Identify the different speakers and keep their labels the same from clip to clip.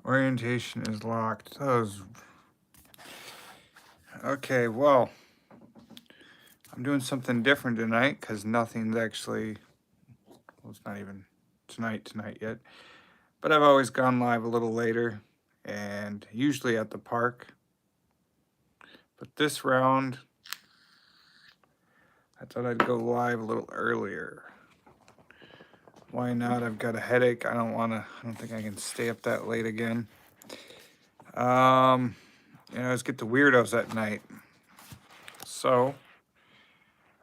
Speaker 1: Orientation is locked. Okay, well, I'm doing something different tonight because nothing's actually, well, it's not even tonight yet. But I've always gone live a little later and usually at the park. But this round, I thought I'd go live a little earlier. Why not? I've got a headache. I don't think I can stay up that late again. Let's get the weirdos at night. So,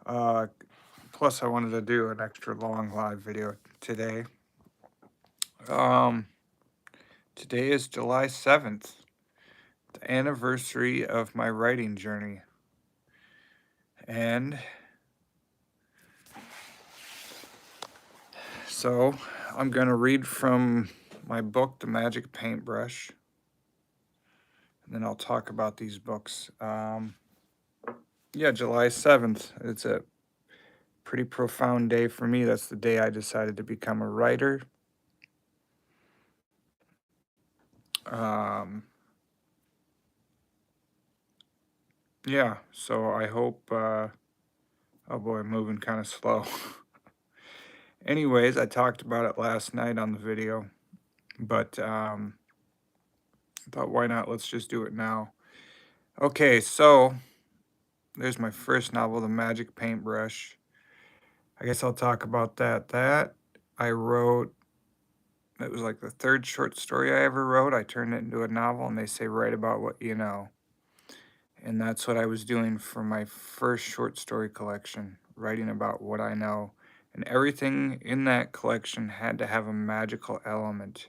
Speaker 1: plus I wanted to do an extra long live video today. Today is July 7th, the anniversary of my writing journey. And so I'm going to read from my book, The Magic Paintbrush. And then I'll talk about these books. July 7th. It's a pretty profound day for me. That's the day I decided to become a writer. So I hope, oh boy, I'm moving kind of slow. Anyways, I talked about it last night on the video, but I thought, why not? Let's just do it now. Okay, so there's my first novel, The Magic Paintbrush. I guess I'll talk about that. That I wrote, it was like the third short story I ever wrote. I turned it into a novel, and they say write about what you know. And that's what I was doing for my first short story collection, writing about what I know. And everything in that collection had to have a magical element.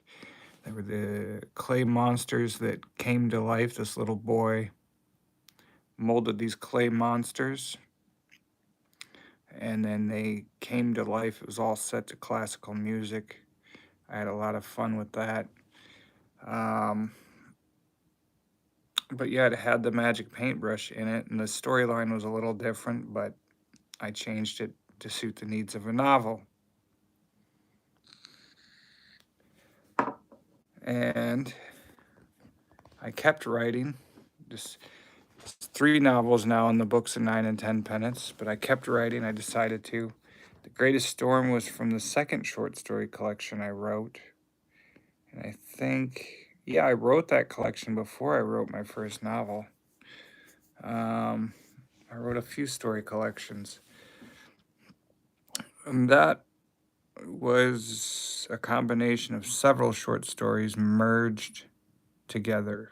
Speaker 1: There were the clay monsters that came to life. This little boy molded these clay monsters, and then they came to life. It was all set to classical music. I had a lot of fun with that. But yeah, it had the magic paintbrush in it, and the storyline was a little different, but I changed it to suit the needs of a novel. And I kept writing. Just 3 novels now in the books of 9 and 10 Penance, but I kept writing. I decided to. The Greatest Storm was from the second short story collection I wrote. And I think, I wrote that collection before I wrote my first novel. I wrote a few story collections. And that was a combination of several short stories merged together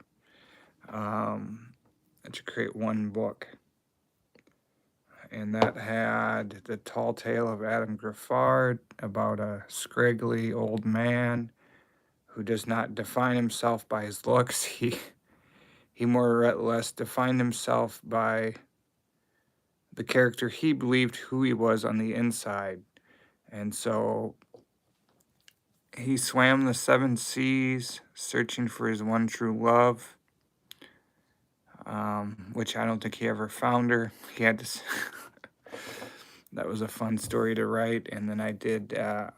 Speaker 1: to create one book. And that had The Tall Tale of Adam Griffard, about a scraggly old man who does not define himself by his looks. He more or less defined himself by the character he believed who he was on the inside. And so he swam the 7 seas searching for his one true love, which I don't think he ever found her. He had to... That was a fun story to write. And then I did, there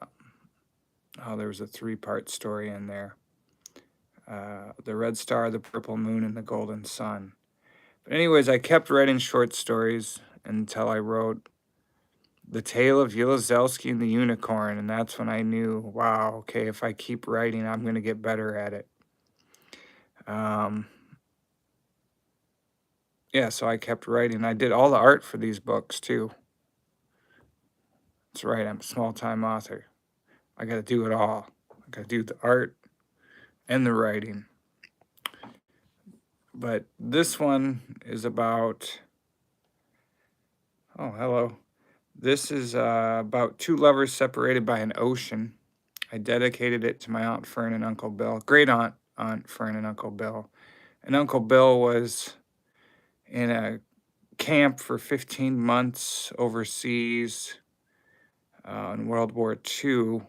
Speaker 1: was a 3-part story in there. The Red Star, the Purple Moon, and the Golden Sun. But anyways, I kept writing short stories until I wrote The Tale of Yelizelsky and the Unicorn. And that's when I knew, wow, okay, if I keep writing, I'm going to get better at it. So I kept writing. I did all the art for these books, too. That's right, I'm a small-time author. I got to do it all. I got to do the art and the writing. But this one is about... Oh, hello. This is about 2 lovers separated by an ocean. I dedicated it to my Aunt Fern and Uncle Bill. Great-aunt, Aunt Fern and Uncle Bill. And Uncle Bill was in a camp for 15 months overseas in World War II.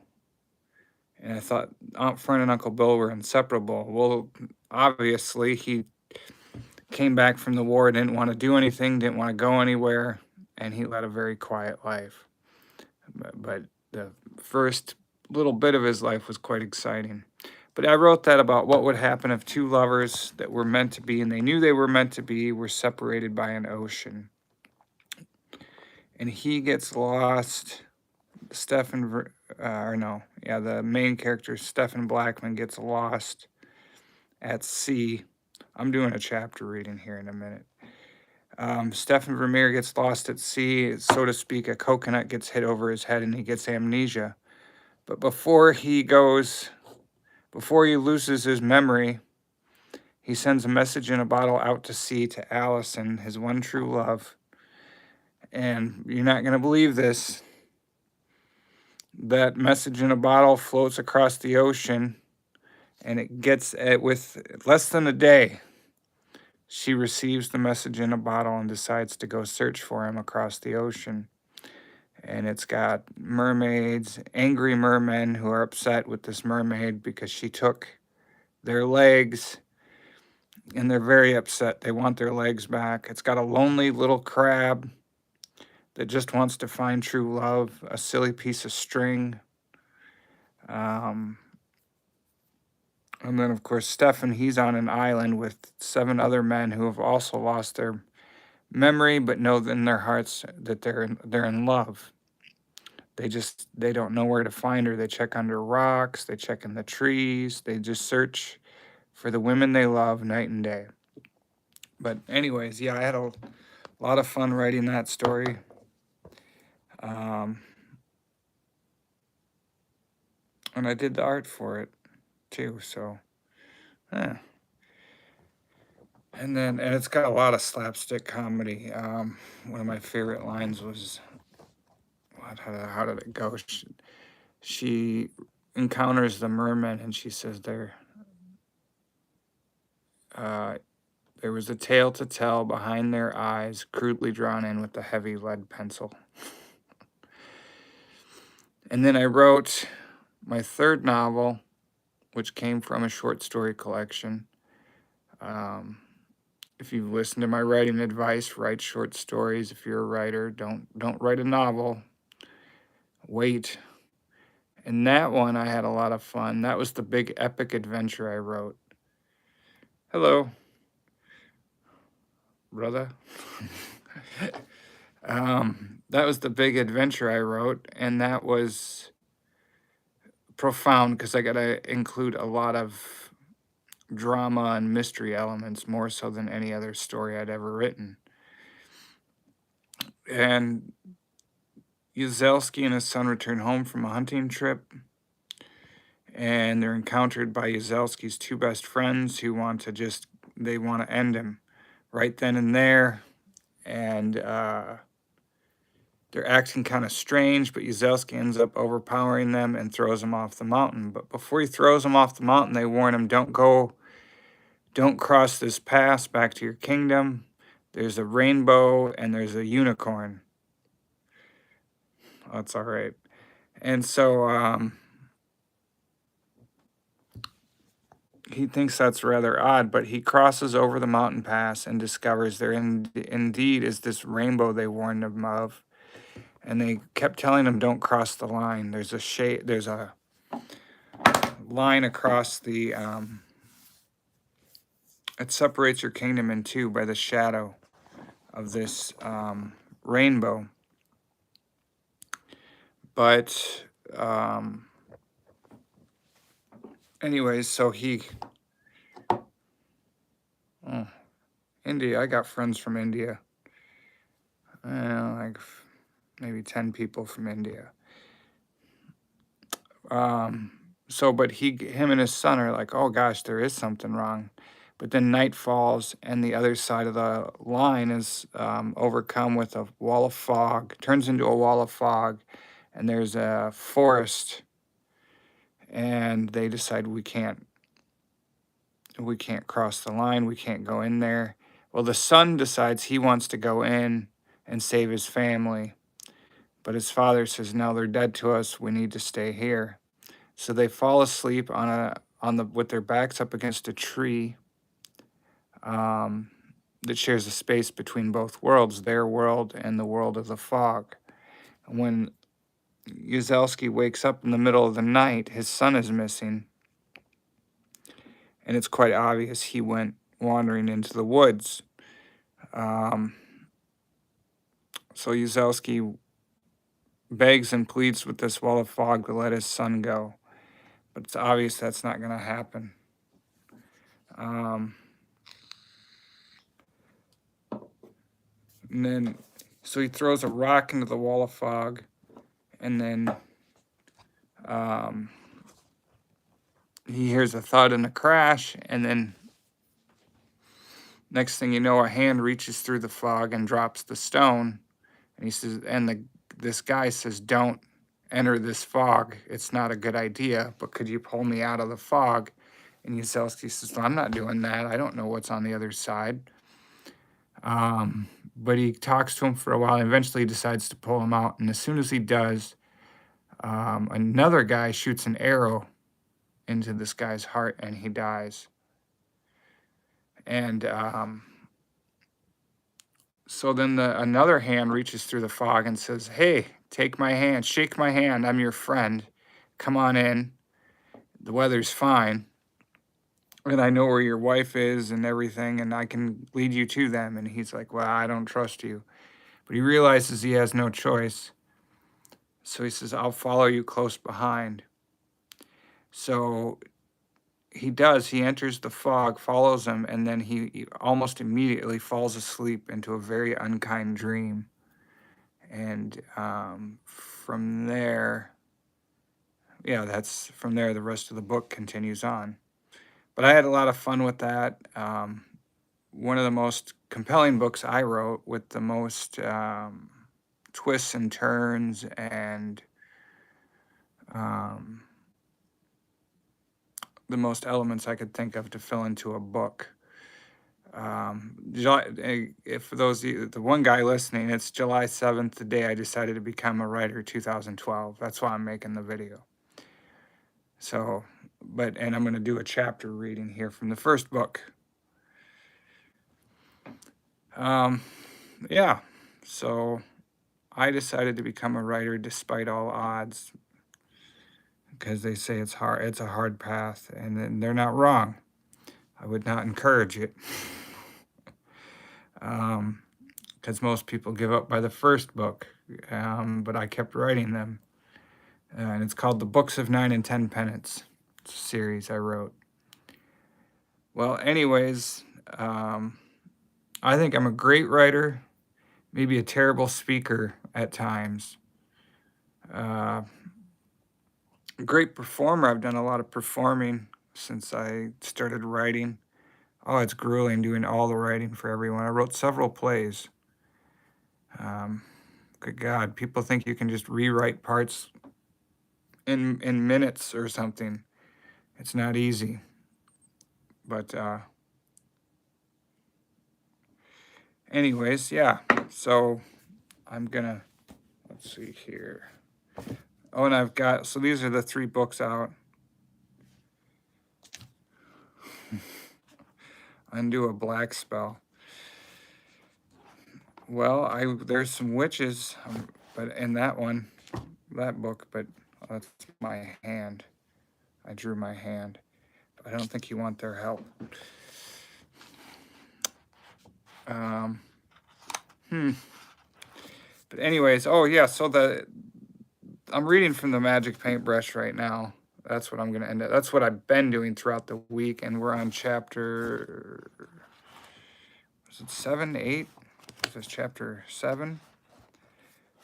Speaker 1: And I thought Aunt Fern and Uncle Bill were inseparable. Well, obviously, he came back from the war, didn't want to do anything, didn't want to go anywhere, and he led a very quiet life. But the first little bit of his life was quite exciting. But I wrote that about what would happen if two lovers that were meant to be, and they knew they were meant to be, were separated by an ocean. And he gets lost. The main character, Stephen Blackman, gets lost at sea. I'm doing a chapter reading here in a minute. Stephen Vermeer gets lost at sea, so to speak. A coconut gets hit over his head and he gets amnesia. But before he loses his memory, he sends a message in a bottle out to sea to Allison, his one true love. And you're not going to believe this. That message in a bottle floats across the ocean, and it gets with less than a day. She receives the message in a bottle and decides to go search for him across the ocean. And it's got mermaids, angry mermen who are upset with this mermaid because she took their legs, and they're very upset. They want their legs back. It's got a lonely little crab that just wants to find true love, a silly piece of string. And then, of course, Stefan, he's on an island with 7 other men who have also lost their memory, but know in their hearts that they're in love. They don't know where to find her. They check under rocks. They check in the trees. They just search for the women they love night and day. But anyways, yeah, I had a lot of fun writing that story. And I did the art for it too, so yeah. And it's got a lot of slapstick comedy. One of my favorite lines was, how did it go? She encounters the merman and she says there was a tale to tell behind their eyes, crudely drawn in with a heavy lead pencil. And then I wrote my 3rd novel, which came from a short story collection. If you've listened to my writing advice, write short stories. If you're a writer, don't write a novel. Wait. And that one, I had a lot of fun. That was the big epic adventure I wrote. Hello, brother. That was the big adventure I wrote, and that was profound because I got to include a lot of drama and mystery elements, more so than any other story I'd ever written. And Yazelski and his son return home from a hunting trip, and they're encountered by Yazelski's 2 best friends who want to end him right then and there. And they're acting kind of strange, but Yazelski ends up overpowering them and throws them off the mountain. But before he throws them off the mountain, they warn him, don't cross this pass back to your kingdom. There's a rainbow and there's a unicorn. That's all right. And so he thinks that's rather odd, but he crosses over the mountain pass and discovers there indeed is this rainbow they warned him of. And they kept telling him, don't cross the line. There's a line across the, it separates your kingdom in 2 by the shadow of this rainbow. But anyways, so India, I got friends from India. Like maybe 10 people from India. But him and his son are like, oh gosh, there is something wrong. But then night falls, and the other side of the line is overcome with a wall of fog, turns into a wall of fog, and there's a forest, and they decide we can't cross the line, we can't go in there. Well, the son decides he wants to go in and save his family, but his father says, no, they're dead to us, we need to stay here. So they fall asleep with their backs up against a tree that shares a space between both worlds, their world and the world of the fog. When Yazelski wakes up in the middle of the night, his son is missing. and it's quite obvious he went wandering into the woods. So Yuzelsky begs and pleads with this wall of fog to let his son go, but it's obvious that's not going to happen. And then, so he throws a rock into the wall of fog, and then he hears a thud and a crash, and then next thing you know, a hand reaches through the fog and drops the stone, and he says, and this guy says, "Don't enter this fog. It's not a good idea, but could you pull me out of the fog?" And Yuzelsky says, "Well, I'm not doing that. I don't know what's on the other side." But he talks to him for a while, and eventually he decides to pull him out. And as soon as he does, another guy shoots an arrow into this guy's heart, and he dies. And so then another hand reaches through the fog and says, "Hey, take my hand, shake my hand. I'm your friend. Come on in. The weather's fine. And I know where your wife is and everything, and I can lead you to them." And he's like, "Well, I don't trust you." But he realizes he has no choice. So he says, "I'll follow you close behind." So he does. He enters the fog, follows him, and then he almost immediately falls asleep into a very unkind dream. And from there, from there, the rest of the book continues on. But I had a lot of fun with that. One of the most compelling books I wrote, with the most twists and turns and the most elements I could think of to fill into a book. If for those, the one guy listening, it's July 7th, the day I decided to become a writer, 2012. That's why I'm making the video. So, and I'm going to do a chapter reading here from the first book. Yeah, so I decided to become a writer despite all odds, because they say it's hard. It's a hard path, and they're not wrong. I would not encourage it, because most people give up by the first book, but I kept writing them, and it's called The Books of 9 and 10 Penance. It's a series I wrote. Well, anyways, I think I'm a great writer, maybe a terrible speaker at times. Great performer. I've done a lot of performing since I started writing. Oh, it's grueling doing all the writing for everyone. I wrote several plays. Good God, people think you can just rewrite parts in minutes or something. It's not easy. But anyways, yeah. So I'm gonna, let's see here. Oh, and I've got, so these are the 3 books out. Undo a Black Spell. Well, there's some witches, but in that book, but that's my hand. I drew my hand. I don't think you want their help. But anyways, oh yeah, so I'm reading from the Magic Paintbrush right now. That's what I'm going to end up. That's what I've been doing throughout the week, and we're on chapter, is it 7, 8? This is chapter 7.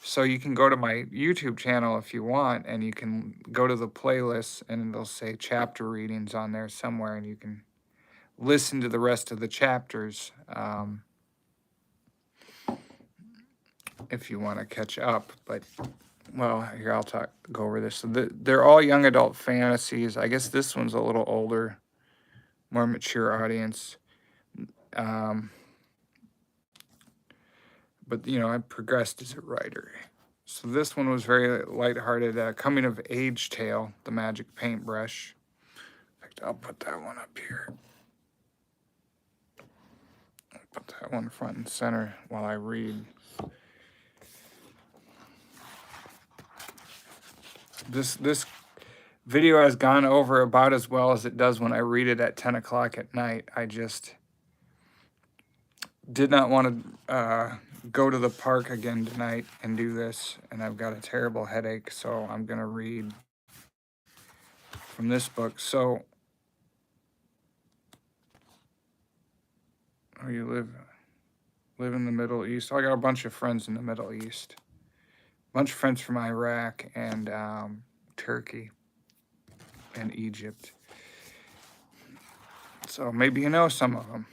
Speaker 1: So you can go to my YouTube channel if you want, and you can go to the playlist, and it'll say chapter readings on there somewhere, and you can listen to the rest of the chapters if you want to catch up. But, well, here, I'll go over this. So they're all young adult fantasies. I guess this one's a little older, more mature audience. But, you know, I progressed as a writer. So this one was very lighthearted, coming of age tale, The Magic Paintbrush. In fact, I'll put that one up here. I'll put that one front and center while I read. This video has gone over about as well as it does when I read it at 10 o'clock at night. I just did not want to go to the park again tonight and do this, and I've got a terrible headache, so I'm going to read from this book. So, oh, you live in the Middle East. I got a bunch of friends in the Middle East. A bunch of friends from Iraq and Turkey and Egypt. So maybe you know some of them.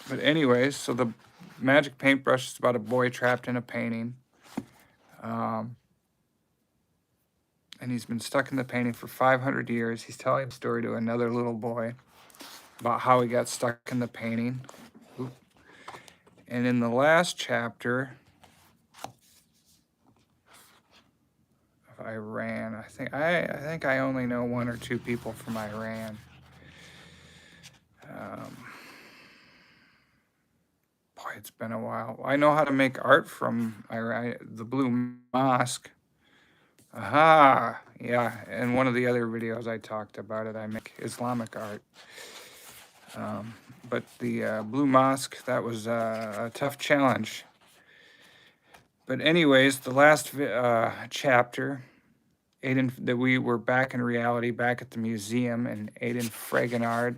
Speaker 1: But anyways, so the magic paintbrush is about a boy trapped in a painting. And he's been stuck in the painting for 500 years. He's telling a story to another little boy about how he got stuck in the painting. Oop. And in the last chapter of Iran, I think I only know one or two people from Iran. Boy, it's been a while. I know how to make art from Iran, the Blue Mosque. Aha, yeah. In one of the other videos I talked about it, I make Islamic art. But the Blue Mosque, that was a tough challenge. But anyways, the last chapter, that we were back in reality, back at the museum, and Aiden Fragonard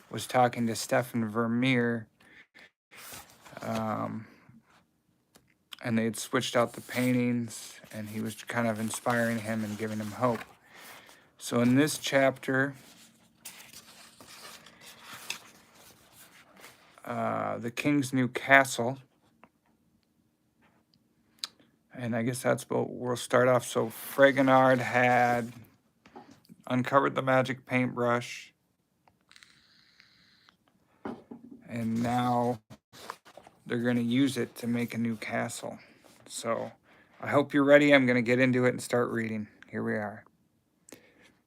Speaker 1: was talking to Stefan Vermeer, and they had switched out the paintings, and he was kind of inspiring him and giving him hope. So in this chapter, the king's new castle, and I guess that's what we'll start off. So Fragonard had uncovered the magic paintbrush, and now they're going to use it to make a new castle. So I hope you're ready. I'm going to get into it and start reading. Here we are.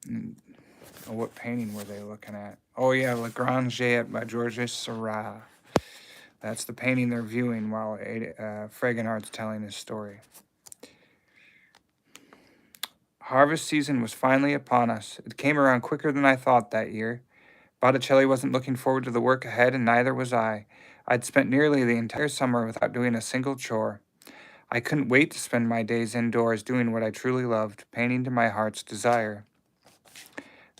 Speaker 1: Oh, what painting were they looking at? Oh yeah, Le Grand Jet by Georges Seurat. That's the painting they're viewing while Fragonard's telling his story. Harvest season was finally upon us. It came around quicker than I thought that year. Botticelli wasn't looking forward to the work ahead, and neither was I. I'd spent nearly the entire summer without doing a single chore. I couldn't wait to spend my days indoors doing what I truly loved, painting to my heart's desire.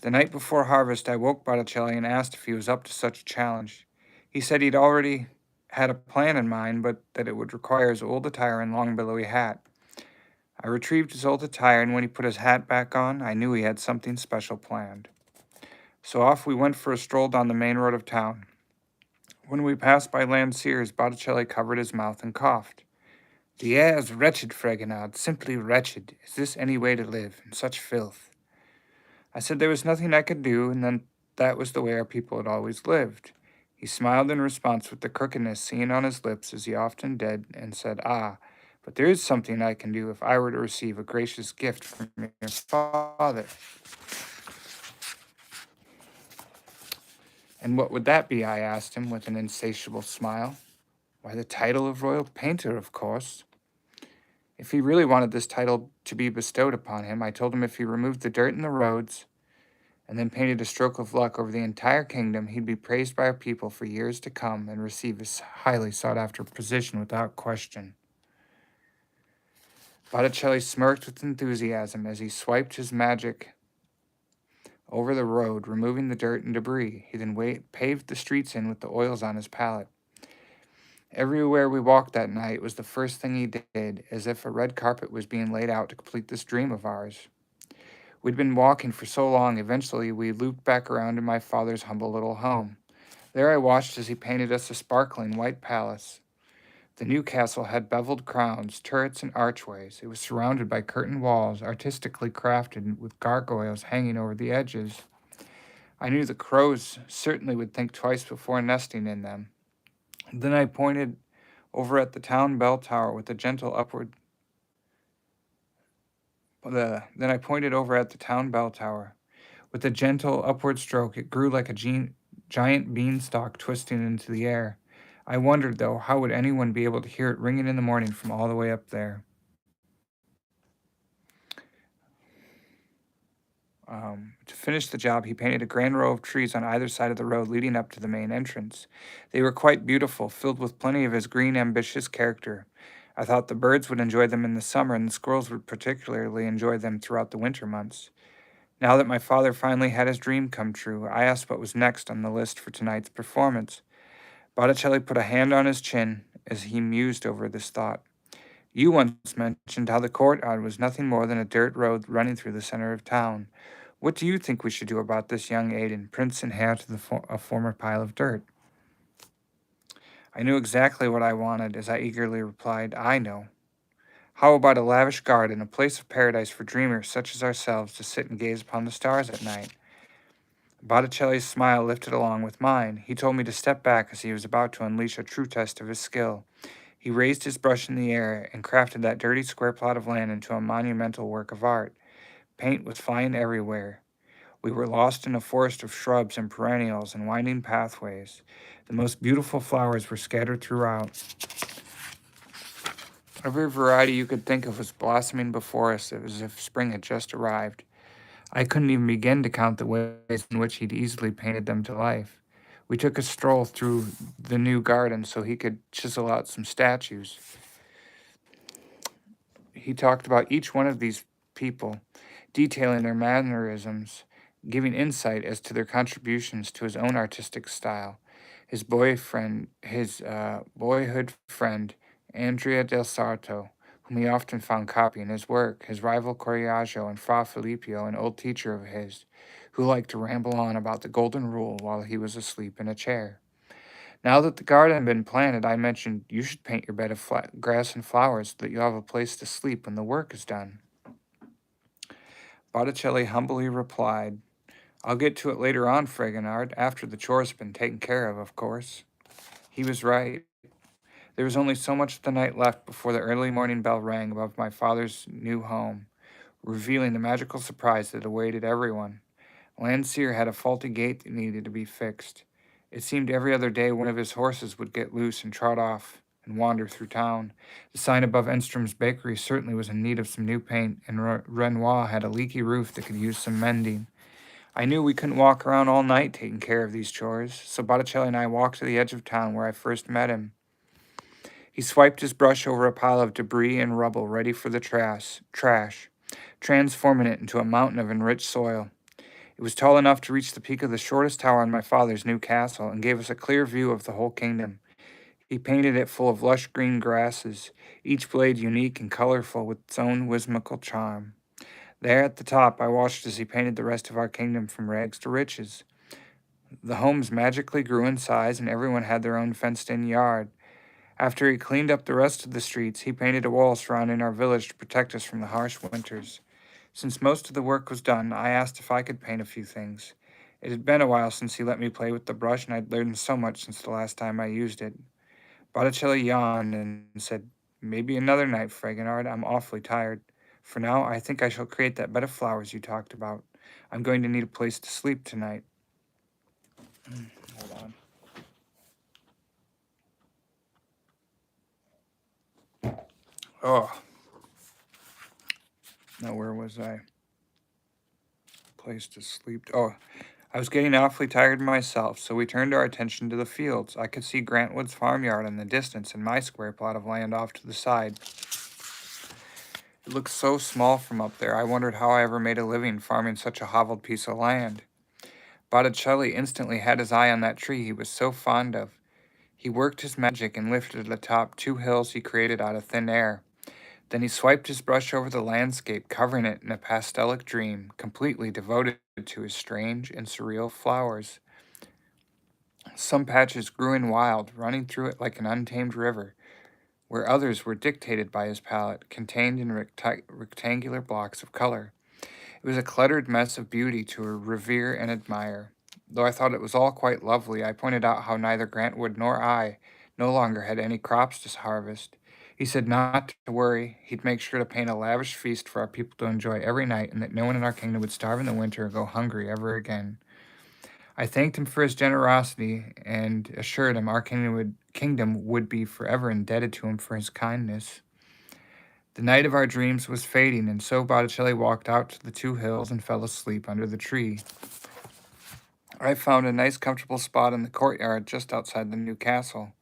Speaker 1: The night before harvest, I woke Botticelli and asked if he was up to such a challenge. He said he'd already had a plan in mind, but that it would require his old attire and long billowy hat. I retrieved his old attire, and when he put his hat back on, I knew he had something special planned. So off we went for a stroll down the main road of town. When we passed by Landseer's, Botticelli covered his mouth and coughed. The air is wretched, Fragonard, simply wretched. Is this any way to live, in such filth? I said there was nothing I could do, and then that was the way our people had always lived. He smiled in response with the crookedness seen on his lips as he often did, and said, Ah, but there is something I can do if I were to receive a gracious gift from your father. And what would that be? I asked him with an insatiable smile. Why, the title of royal painter, of course. If he really wanted this title to be bestowed upon him, I told him if he removed the dirt in the roads and then painted a stroke of luck over the entire kingdom, he'd be praised by our people for years to come and receive his highly sought-after position without question. Botticelli smirked with enthusiasm as he swiped his magic over the road, removing the dirt and debris. He then paved the streets in with the oils on his palette. Everywhere we walked that night was the first thing he did, as if a red carpet was being laid out to complete this dream of ours. We'd been walking for so long, eventually we looped back around to my father's humble little home. There I watched as he painted us a sparkling white palace. The new castle had beveled crowns, turrets, and archways. It was surrounded by curtained walls, artistically crafted with gargoyles hanging over the edges. I knew the crows certainly would think twice before nesting in them. Then I pointed over at the town bell tower with a gentle upward stroke. It grew like a giant beanstalk twisting into the air. I wondered, though, how would anyone be able to hear it ringing in the morning from all the way up there? To finish the job, he painted a grand row of trees on either side of the road leading up to the main entrance. They were quite beautiful, filled with plenty of his green, ambitious character. I thought the birds would enjoy them in the summer, and the squirrels would particularly enjoy them throughout the winter months. Now that my father finally had his dream come true, I asked what was next on the list for tonight's performance. Botticelli put a hand on his chin as he mused over this thought. You once mentioned how the courtyard was nothing more than a dirt road running through the center of town. What do you think we should do about this young Aiden, prince and heir to a former pile of dirt? I knew exactly what I wanted as I eagerly replied, I know. How about a lavish garden, a place of paradise for dreamers such as ourselves to sit and gaze upon the stars at night? Botticelli's smile lifted along with mine. He told me to step back as he was about to unleash a true test of his skill. He raised his brush in the air and crafted that dirty square plot of land into a monumental work of art. Paint was flying everywhere. We were lost in a forest of shrubs and perennials and winding pathways. The most beautiful flowers were scattered throughout. Every variety you could think of was blossoming before us as if spring had just arrived. I couldn't even begin to count the ways in which he'd easily painted them to life. We took a stroll through the new garden so he could chisel out some statues. He talked about each one of these people, detailing their mannerisms, giving insight as to their contributions to his own artistic style. His boyhood friend, Andrea del Sarto, whom he often found copying his work, his rival Correggio and Fra Filippo, an old teacher of his, who liked to ramble on about the golden rule while he was asleep in a chair. Now that the garden had been planted, I mentioned you should paint your bed of grass and flowers so that you'll have a place to sleep when the work is done. Botticelli humbly replied, I'll get to it later on, Fragonard, after the chores have been taken care of course. He was right. There was only so much of the night left before the early morning bell rang above my father's new home, revealing the magical surprise that awaited everyone. Landseer had a faulty gate that needed to be fixed. It seemed every other day one of his horses would get loose and trot off and wander through town. The sign above Enstrom's bakery certainly was in need of some new paint, and Renoir had a leaky roof that could use some mending. I knew we couldn't walk around all night taking care of these chores, so Botticelli and I walked to the edge of town where I first met him. He swiped his brush over a pile of debris and rubble ready for the trash, transforming it into a mountain of enriched soil. It was tall enough to reach the peak of the shortest tower in my father's new castle and gave us a clear view of the whole kingdom. He painted it full of lush green grasses, each blade unique and colorful with its own whimsical charm. There at the top, I watched as he painted the rest of our kingdom from rags to riches. The homes magically grew in size, and everyone had their own fenced-in yard. After he cleaned up the rest of the streets, he painted a wall surrounding our village to protect us from the harsh winters. Since most of the work was done, I asked if I could paint a few things. It had been a while since he let me play with the brush, and I'd learned so much since the last time I used it. Botticelli yawned and said, Maybe another night, Fragonard. I'm awfully tired. For now, I think I shall create that bed of flowers you talked about. I'm going to need a place to sleep tonight. Hold on. Oh. Now, where was I? Place to sleep. Oh, I was getting awfully tired myself, so we turned our attention to the fields. I could see Grantwood's farmyard in the distance and my square plot of land off to the side. It looked so small from up there, I wondered how I ever made a living farming such a hoveled piece of land. Botticelli instantly had his eye on that tree he was so fond of. He worked his magic and lifted atop 2 hills he created out of thin air. Then he swiped his brush over the landscape, covering it in a pastelic dream, completely devoted to his strange and surreal flowers. Some patches grew in wild, running through it like an untamed river, where others were dictated by his palette, contained in rectangular blocks of color. It was a cluttered mess of beauty to revere and admire. Though I thought it was all quite lovely, I pointed out how neither Grantwood nor I no longer had any crops to harvest. He said not to worry, he'd make sure to paint a lavish feast for our people to enjoy every night, and that no one in our kingdom would starve in the winter or go hungry ever again. I thanked him for his generosity and assured him our kingdom would be forever indebted to him for his kindness. The night of our dreams was fading, and so Botticelli walked out to the 2 hills and fell asleep under the tree. I found a nice comfortable spot in the courtyard just outside the new castle.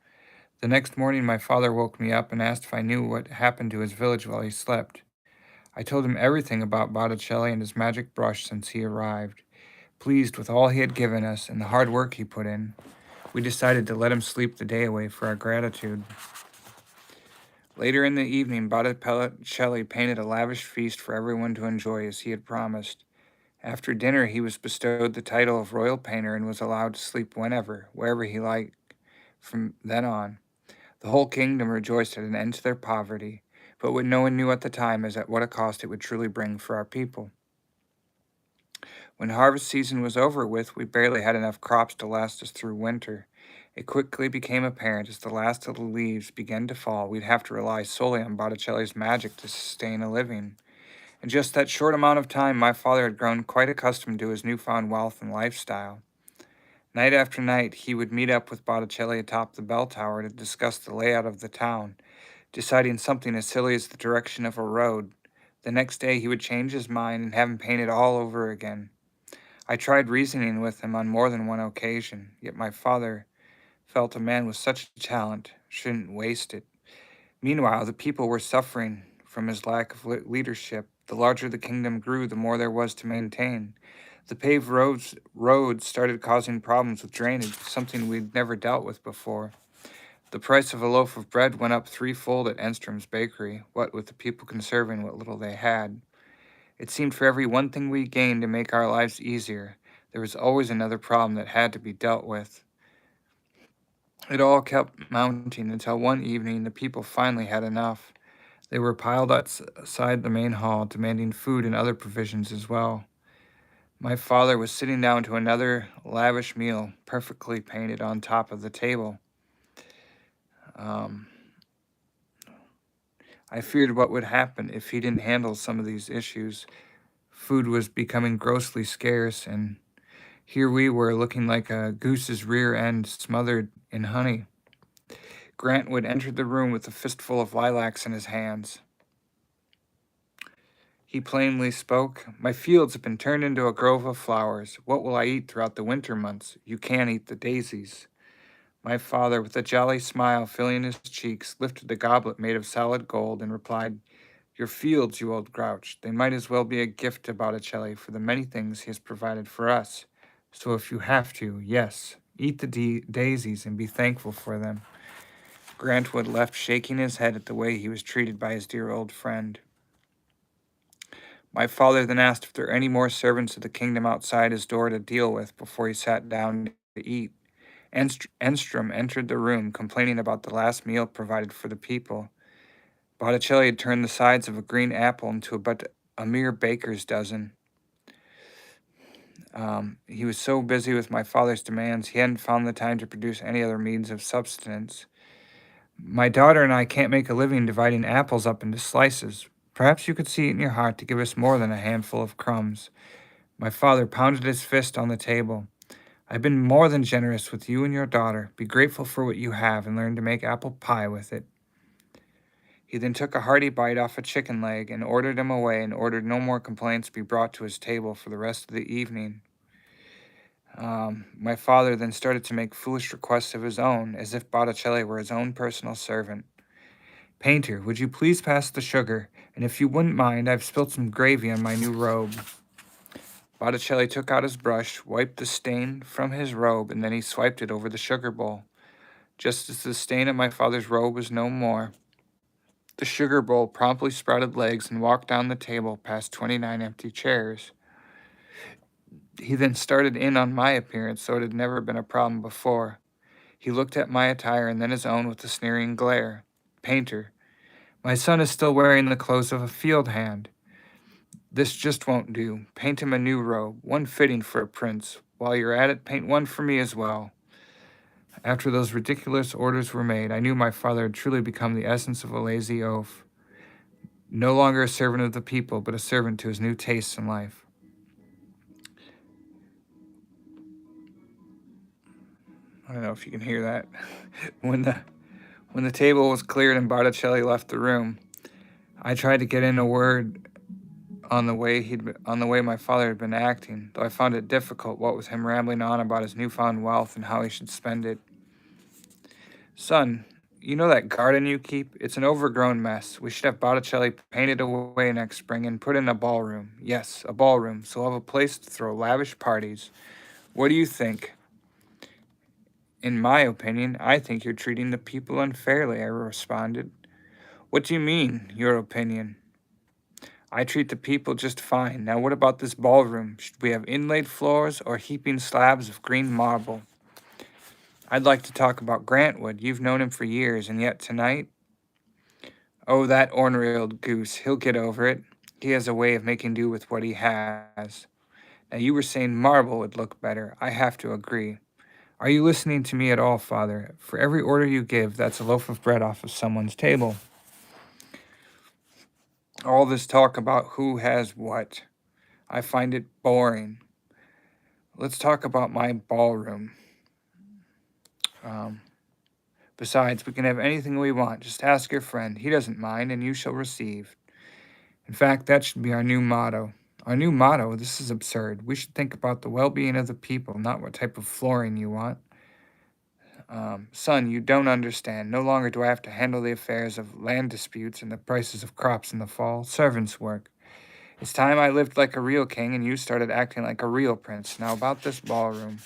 Speaker 1: The next morning my father woke me up and asked if I knew what happened to his village while he slept. I told him everything about Botticelli and his magic brush since he arrived. Pleased with all he had given us and the hard work he put in, we decided to let him sleep the day away for our gratitude. Later in the evening, Botticelli painted a lavish feast for everyone to enjoy as he had promised. After dinner, he was bestowed the title of royal painter and was allowed to sleep whenever, wherever he liked from then on. The whole kingdom rejoiced at an end to their poverty, but what no one knew at the time is at what a cost it would truly bring for our people. When harvest season was over with, we barely had enough crops to last us through winter. It quickly became apparent as the last of the leaves began to fall, we'd have to rely solely on Botticelli's magic to sustain a living. In just that short amount of time, my father had grown quite accustomed to his newfound wealth and lifestyle. Night after night, he would meet up with Botticelli atop the bell tower to discuss the layout of the town, deciding something as silly as the direction of a road. The next day, he would change his mind and have him paint it all over again. I tried reasoning with him on more than one occasion, yet my father felt a man with such talent shouldn't waste it. Meanwhile, the people were suffering from his lack of leadership. The larger the kingdom grew, the more there was to maintain. The paved roads started causing problems with drainage, something we'd never dealt with before. The price of a loaf of bread went up threefold at Enstrom's bakery, what with the people conserving what little they had. It seemed for every one thing we gained to make our lives easier, there was always another problem that had to be dealt with. It all kept mounting until one evening the people finally had enough. They were piled outside the main hall, demanding food and other provisions as well. My father was sitting down to another lavish meal, perfectly painted on top of the table. I feared what would happen if he didn't handle some of these issues. Food was becoming grossly scarce, and here we were looking like a goose's rear end smothered in honey. Grant would enter the room with a fistful of lilacs in his hands. He plainly spoke. My fields have been turned into a grove of flowers. What will I eat throughout the winter months? You can't eat the daisies. My father, with a jolly smile filling his cheeks, lifted the goblet made of solid gold and replied, Your fields, you old grouch, they might as well be a gift to Botticelli for the many things he has provided for us. So if you have to, yes, eat the daisies and be thankful for them. Grantwood left shaking his head at the way he was treated by his dear old friend. My father then asked if there were any more servants of the kingdom outside his door to deal with before he sat down to eat. Enstrom entered the room, complaining about the last meal provided for the people. Botticelli had turned the sides of a green apple into but a mere baker's dozen. He was so busy with my father's demands, he hadn't found the time to produce any other means of subsistence. My daughter and I can't make a living dividing apples up into slices. Perhaps you could see it in your heart to give us more than a handful of crumbs. My father pounded his fist on the table. I've been more than generous with you and your daughter. Be grateful for what you have and learn to make apple pie with it. He then took a hearty bite off a chicken leg and ordered him away and ordered no more complaints be brought to his table for the rest of the evening. My father then started to make foolish requests of his own, as if Botticelli were his own personal servant. Painter, would you please pass the sugar? And if you wouldn't mind, I've spilled some gravy on my new robe. Botticelli took out his brush, wiped the stain from his robe, and then he swiped it over the sugar bowl. Just as the stain of my father's robe was no more, the sugar bowl promptly sprouted legs and walked down the table past 29 empty chairs. He then started in on my appearance, so it had never been a problem before. He looked at my attire and then his own with a sneering glare. Painter, my son is still wearing the clothes of a field hand. This just won't do. Paint him a new robe, one fitting for a prince. While you're at it, paint one for me as well. After those ridiculous orders were made, I knew my father had truly become the essence of a lazy oaf. No longer a servant of the people, but a servant to his new tastes in life. I don't know if you can hear that. When the table was cleared and Botticelli left the room, I tried to get in a word on the way my father had been acting, though I found it difficult, what with him rambling on about his newfound wealth and how he should spend it. Son, you know that garden you keep? It's an overgrown mess. We should have Botticelli painted away next spring and put in a ballroom. Yes, a ballroom, so we'll have a place to throw lavish parties. What do you think? In my opinion, I think you're treating the people unfairly, I responded. What do you mean, your opinion? I treat the people just fine. Now, what about this ballroom? Should we have inlaid floors or heaping slabs of green marble? I'd like to talk about Grantwood. You've known him for years, and yet tonight? Oh, that ornery old goose. He'll get over it. He has a way of making do with what he has. Now, you were saying marble would look better. I have to agree. Are you listening to me at all, Father? For every order you give, that's a loaf of bread off of someone's table. All this talk about who has what, I find it boring. Let's talk about my ballroom. Um, Besides, we can have anything we want. Just ask your friend. He doesn't mind, and you shall receive. In fact, that should be our new motto. Our new motto? This is absurd. We should think about the well-being of the people, not what type of flooring you want. Son, you don't understand. No longer do I have to handle the affairs of land disputes and the prices of crops in the fall. Servants' work. It's time I lived like a real king and you started acting like a real prince. Now about this ballroom.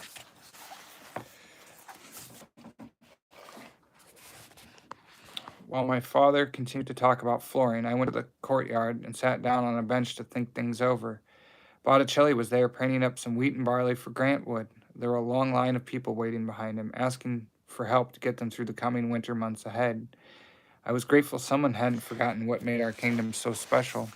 Speaker 1: While my father continued to talk about flooring, I went to the courtyard and sat down on a bench to think things over. Botticelli was there painting up some wheat and barley for Grantwood. There were a long line of people waiting behind him, asking for help to get them through the coming winter months ahead. I was grateful someone hadn't forgotten what made our kingdom so special.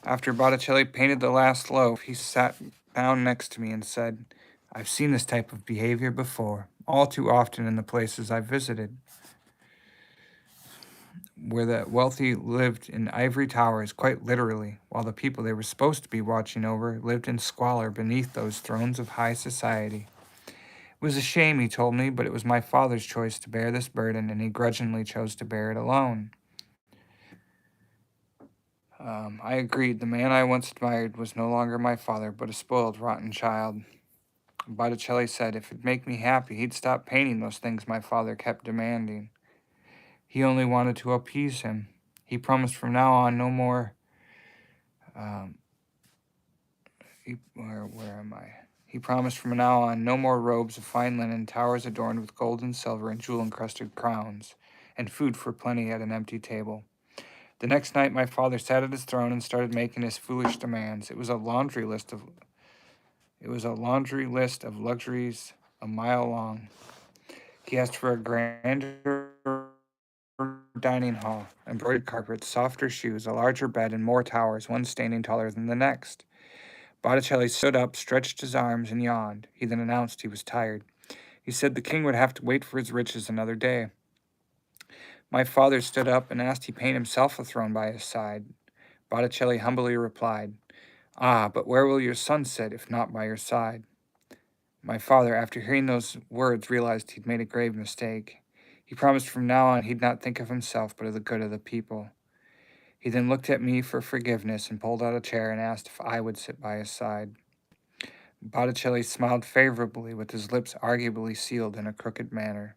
Speaker 1: After Botticelli painted the last loaf, he sat down next to me and said, I've seen this type of behavior before, all too often in the places I've visited, where the wealthy lived in ivory towers, quite literally, while the people they were supposed to be watching over lived in squalor beneath those thrones of high society. It was a shame, he told me, but it was my father's choice to bear this burden, and he grudgingly chose to bear it alone. I agreed. The man I once admired was no longer my father, but a spoiled, rotten child. Botticelli said if it'd make me happy, he'd stop painting those things my father kept demanding. He only wanted to appease him. He promised from now on no more. Where am I? He promised from now on no more robes of fine linen, towers adorned with gold and silver and jewel-encrusted crowns, and food for plenty at an empty table. The next night, my father sat at his throne and started making his foolish demands. It was a laundry list of luxuries a mile long. He asked for a grander dining hall, embroidered carpets, softer shoes, a larger bed, and more towers, one standing taller than the next. Botticelli stood up, stretched his arms, and yawned. He then announced he was tired. He said the king would have to wait for his riches another day. My father stood up and asked he paint himself a throne by his side. Botticelli humbly replied, Ah, but where will your son sit, if not by your side? My father, after hearing those words, realized he'd made a grave mistake. He promised from now on he'd not think of himself, but of the good of the people. He then looked at me for forgiveness and pulled out a chair and asked if I would sit by his side. Botticelli smiled favorably, with his lips arguably sealed in a crooked manner.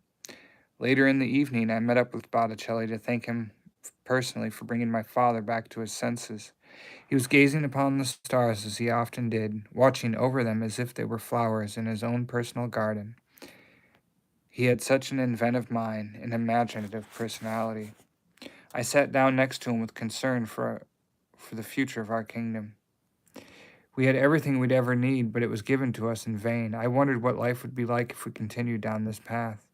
Speaker 1: Later in the evening, I met up with Botticelli to thank him personally for bringing my father back to his senses. He was gazing upon the stars as he often did, watching over them as if they were flowers in his own personal garden. He had such an inventive mind, an imaginative personality. I sat down next to him with concern for the future of our kingdom. We had everything we'd ever need, but it was given to us in vain. I wondered what life would be like if we continued down this path.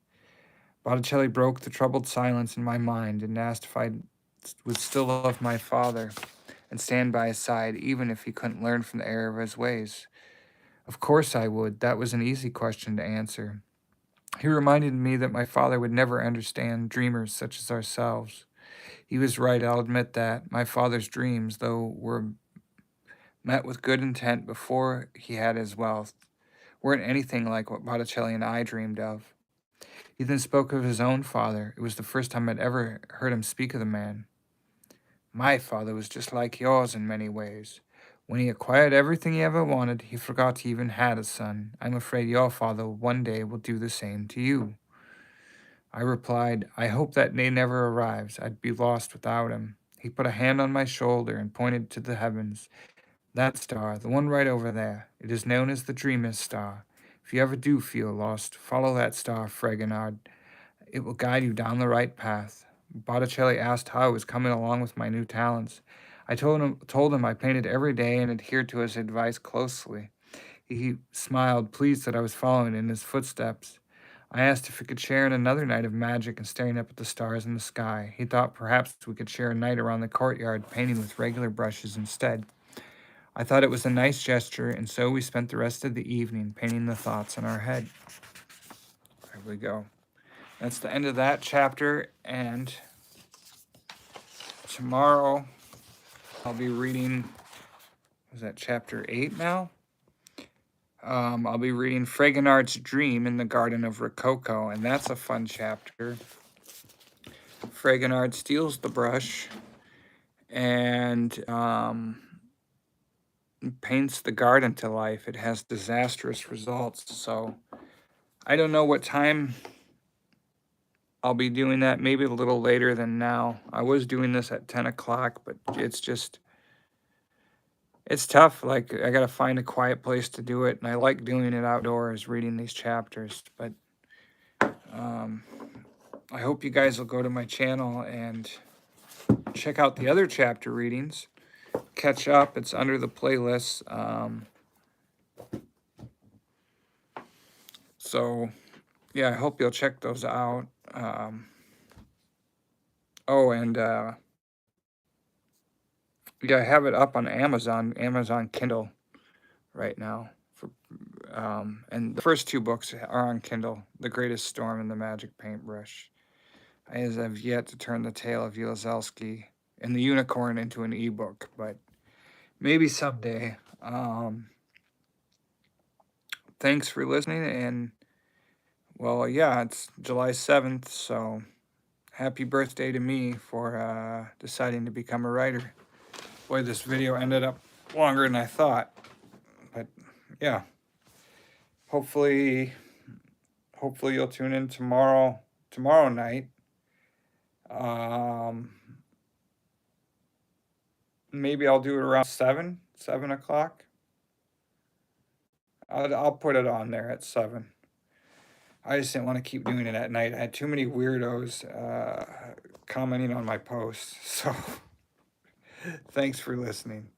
Speaker 1: Botticelli broke the troubled silence in my mind and asked if I would still love my father and stand by his side, even if he couldn't learn from the error of his ways. Of course I would. That was an easy question to answer. He reminded me that my father would never understand dreamers such as ourselves. He was right, I'll admit that. My father's dreams, though were met with good intent before he had his wealth, weren't anything like what Botticelli and I dreamed of. He then spoke of his own father. It was the first time I'd ever heard him speak of the man. My father was just like yours in many ways. When he acquired everything he ever wanted, he forgot he even had a son. I'm afraid your father one day will do the same to you. I replied, I hope that day never arrives. I'd be lost without him. He put a hand on my shoulder and pointed to the heavens. That star, the one right over there, it is known as the Dreamer's Star. If you ever do feel lost, follow that star, Fragonard. It will guide you down the right path. Botticelli asked how I was coming along with my new talents. I told him I painted every day and adhered to his advice closely. He smiled, pleased that I was following in his footsteps. I asked if we could share in another night of magic and staring up at the stars in the sky. He thought perhaps we could share a night around the courtyard painting with regular brushes instead. I thought it was a nice gesture, and so we spent the rest of the evening painting the thoughts in our head. There we go. That's the end of that chapter, and tomorrow I'll be reading, is that chapter 8 now? I'll be reading Fragonard's Dream in the Garden of Rococo, and that's a fun chapter. Fragonard steals the brush and paints the garden to life. It has disastrous results, so I don't know what time I'll be doing that, maybe a little later than now. I was doing this at 10 o'clock, but it's tough. Like, I gotta find a quiet place to do it, and I like doing it outdoors, reading these chapters, but I hope you guys will go to my channel and check out the other chapter readings. Catch up. It's under the playlist. So, yeah, I hope you'll check those out. Yeah, I have it up on Amazon Kindle right now. And the first two books are on Kindle, The Greatest Storm and The Magic Paintbrush. I have yet to turn the tale of Yelzelski and the unicorn into an ebook, but maybe someday. Thanks for listening, and, well, yeah, it's July 7th, so happy birthday to me for deciding to become a writer. Boy, this video ended up longer than I thought, but yeah. Hopefully you'll tune in tomorrow night. Maybe I'll do it around 7 o'clock. I'll put it on there at 7. I just didn't want to keep doing it at night. I had too many weirdos commenting on my posts. So thanks for listening.